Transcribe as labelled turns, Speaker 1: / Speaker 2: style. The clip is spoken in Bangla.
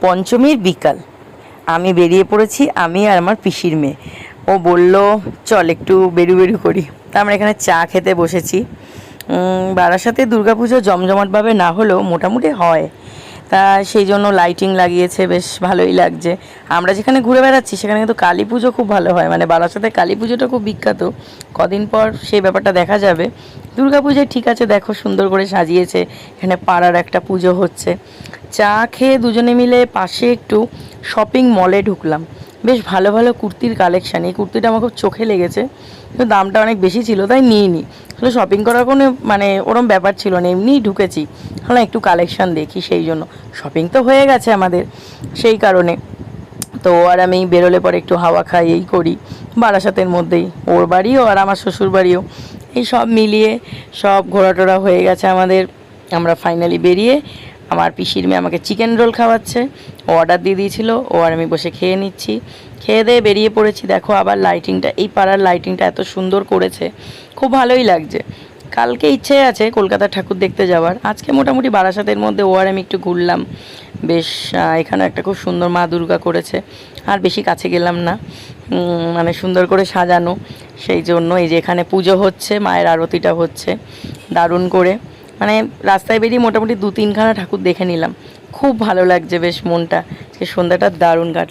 Speaker 1: পঞ্চমীর বিকাল আমি বেরিয়ে পড়েছি, আমি আর আমার পিসির মেয়ে। ও বলল চল একটু বেরু বেরু করি। তা আমরা এখানে চা খেতে বসেছি। বারাসাতে দুর্গাপুজো জমজমাটভাবে না হলেও মোটামুটি হয়, তা সেই জন্য লাইটিং লাগিয়েছে, বেশ ভালোই লাগছে। আমরা যেখানে ঘুরে বেড়াচ্ছি সেখানে কিন্তু কালী পুজো খুব ভালো হয়, মানে বারাসাতে কালী পুজোটা খুব বিখ্যাত। কদিন পর সেই ব্যাপারটা দেখা যাবে। দুর্গাপুজোয় ঠিক আছে, দেখো সুন্দর করে সাজিয়েছে, এখানে পাড়ার একটা পুজো হচ্ছে। চা খেয়ে দুজনে মিলে পাশে একটু শপিং মলে ঢুকলাম। বেশ ভালো ভালো কুর্তির কালেকশান, এই কুর্তিটা আমার খুব চোখে লেগেছে, কিন্তু দামটা অনেক বেশি ছিল তাই নিইনি। আসলে শপিং করার কোনো মানে ওরম ব্যাপার ছিল না, এমনিই ঢুকেছি, হ্যাঁ একটু কালেকশান দেখি, সেই জন্য। শপিং তো হয়ে গেছে আমাদের, সেই কারণে। তো আর আমি বেরোলে পরে একটু হাওয়া খাই, এই করি বারাসাতের মধ্যেই, ওর বাড়িও আর আমার শ্বশুর বাড়িও, এই সব মিলিয়ে সব ঘোরাটোরা হয়ে গেছে আমাদের। আমরা ফাইনালি বেরিয়ে, আমার পিসির মেয়ে আমাকে চিকেন রোল খাওয়াচ্ছে, ও অর্ডার দিয়ে দিয়েছিল, ও আর আমি বসে খেয়ে নিচ্ছি। খেয়ে দিয়ে বেরিয়ে পড়েছি। দেখো আবার লাইটিংটা, এই পাড়ার লাইটিংটা এত সুন্দর করেছে, খুব ভালোই লাগছে। কালকে ইচ্ছে আছে কলকাতার ঠাকুর দেখতে যাওয়ার, আজকে মোটামুটি বারাসাতের মধ্যে ও আর আমি একটু ঘুরলাম। বেশ এখানে একটা খুব সুন্দর মা দুর্গা করেছে, আর বেশি কাছে গেলাম না, মানে সুন্দর করে সাজানো, সেই জন্য। এই যে এখানে পুজো হচ্ছে, মায়ের আরতিটা হচ্ছে দারুণ করে, মানে রাস্তায় বেরিয়ে মোটামুটি 2-3খানা ঠাকুর দেখে নিলাম, খুব ভালো লাগছে, বেশ মনটা। সে সন্ধ্যাটা দারুণ কাটলো।